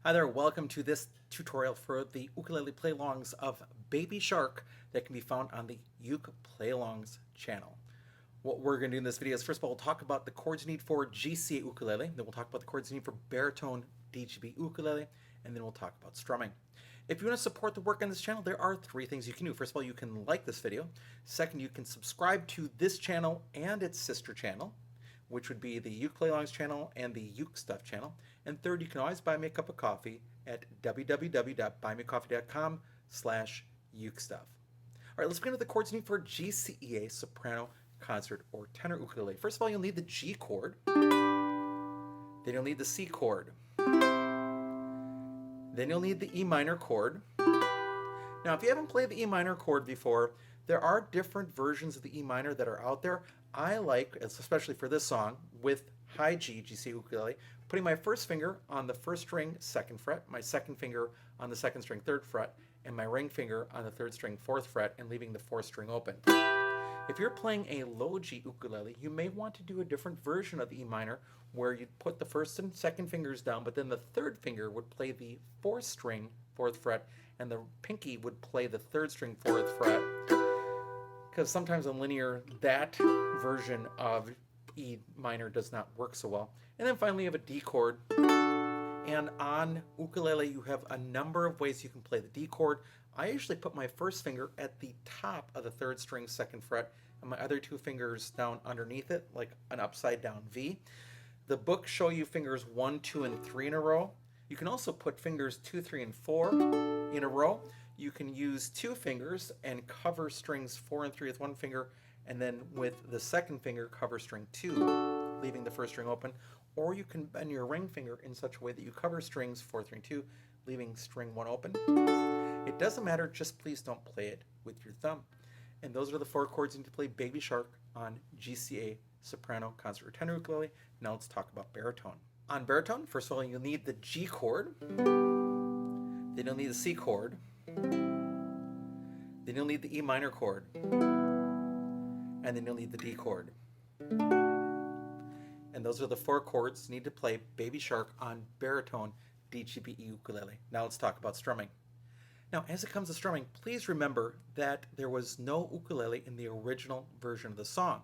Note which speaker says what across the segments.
Speaker 1: Hi there, welcome to this tutorial for the ukulele play-alongs of Baby Shark that can be found on the Uke Play-alongs channel. What we're going to do in this video is, first of all, we'll talk about the chords you need for GCEA ukulele, then we'll talk about the chords you need for baritone DGBE ukulele, and then we'll talk about strumming. If you want to support the work on this channel, there are three things you can do. First of all, you can like this video. Second, you can subscribe to this channel and its sister channel, which would be the Uke Play-alongs channel and the Uke Stuff channel. And third, you can always buy me a cup of coffee at www.buymeacoffee.com/UkeStuff. All right, let's begin with the chords you need for GCEA soprano, concert, or tenor ukulele. First of all, you'll need the G chord. Then you'll need the C chord. Then you'll need the E minor chord. Now, if you haven't played the E minor chord before, there are different versions of the E minor that are out there. I like, especially for this song, with high G, GCEA ukulele, putting my first finger on the first string, 2nd fret, my second finger on the 2nd string, 3rd fret, and my ring finger on the 3rd string, 4th fret, and leaving the 4th string open. If you're playing a low G ukulele, you may want to do a different version of the E minor where you'd put the 1st and 2nd fingers down, but then the 3rd finger would play the 4th string, 4th fret, and the pinky would play the 3rd string, 4th fret. Because sometimes in linear, that version of E minor does not work so well. And then finally you have a D chord. And on ukulele you have a number of ways you can play the D chord. I usually put my first finger at the top of the 3rd string, 2nd fret, and my other two fingers down underneath it, like an upside down V. The books show you fingers 1, 2, and 3 in a row. You can also put fingers 2, 3, and 4 in a row. You can use 2 fingers and cover strings 4 and 3 with one finger, and then with the 2nd finger cover string 2, leaving the 1st string open. Or you can bend your ring finger in such a way that you cover strings 4, 3, and 2, leaving string 1 open. It doesn't matter, just please don't play it with your thumb. And those are the 4 chords you need to play Baby Shark on GCEA soprano, concert, or tenor ukulele. Now let's talk about baritone. On baritone, first of all, you'll need the G chord, then you'll need the C chord, then you'll need the E minor chord, and then you'll need the D chord. And those are the 4 chords you need to play Baby Shark on baritone DGBE ukulele. Now let's talk about strumming. Now, as it comes to strumming, please remember that there was no ukulele in the original version of the song.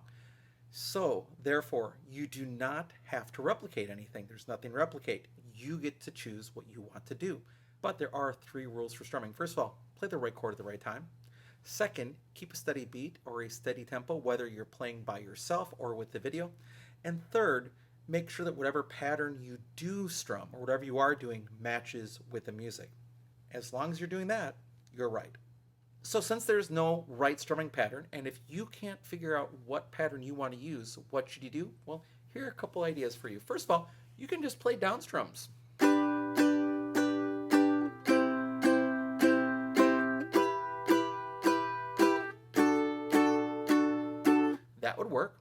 Speaker 1: So, therefore, you do not have to replicate anything. There's nothing to replicate. You get to choose what you want to do. But there are 3 rules for strumming. First of all, play the right chord at the right time. Second, keep a steady beat or a steady tempo, whether you're playing by yourself or with the video. And third, make sure that whatever pattern you do strum or whatever you are doing matches with the music. As long as you're doing that, you're right. So since there's no right strumming pattern, and if you can't figure out what pattern you want to use, what should you do? Well, here are a couple ideas for you. First of all, you can just play down strums. That would work.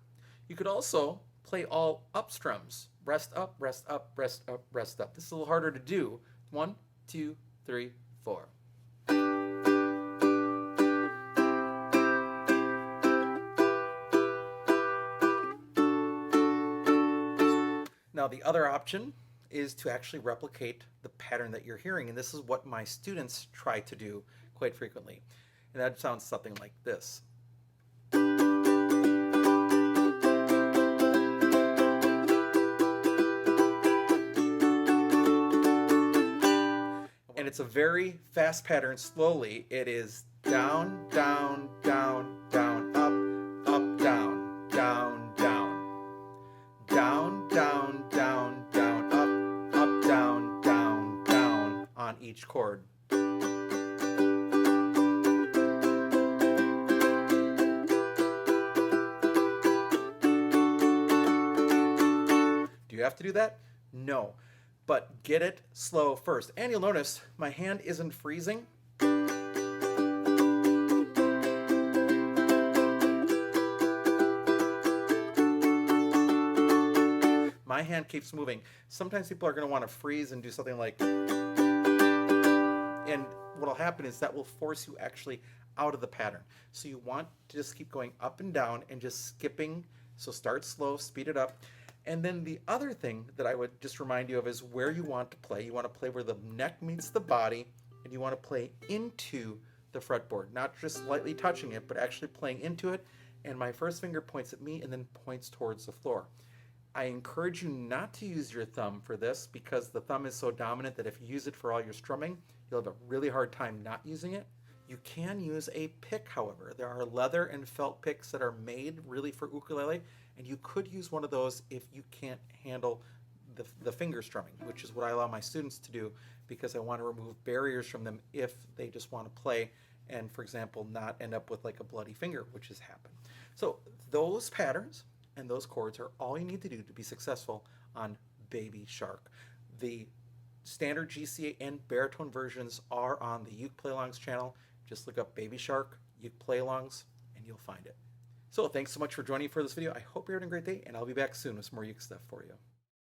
Speaker 1: You could also play all up strums. Rest up, rest up, rest up, rest up. This is a little harder to do. 1, 2, 3, 4. Now the other option is to actually replicate the pattern that you're hearing, and this is what my students try to do quite frequently. And that sounds something like this. And it's a very fast pattern. Slowly, it is down, down, down, down, up, up, down, down, down, down, down, down, down, up, down, down, down on each chord. Do you have to do that? No. But get it slow first. And you'll notice my hand isn't freezing. My hand keeps moving. Sometimes people are going to want to freeze and do something like, and what will happen is that will force you actually out of the pattern. So you want to just keep going up and down and just skipping. So start slow, speed it up. And then the other thing that I would just remind you of is where you want to play. You want to play where the neck meets the body, and you want to play into the fretboard, not just lightly touching it, but actually playing into it. And my first finger points at me and then points towards the floor. I encourage you not to use your thumb for this because the thumb is so dominant that if you use it for all your strumming, you'll have a really hard time not using it. You can use a pick, however. There are leather and felt picks that are made really for ukulele, and you could use one of those if you can't handle the finger strumming, which is what I allow my students to do because I want to remove barriers from them if they just want to play and, for example, not end up with like a bloody finger, which has happened. So those patterns and those chords are all you need to do to be successful on Baby Shark. The standard GCA and baritone versions are on the Uke Play-Alongs channel. Just look up Baby Shark, Uke Play-Alongs, and you'll find it. So thanks so much for joining me for this video. I hope you're having a great day, and I'll be back soon with some more Uke stuff for you.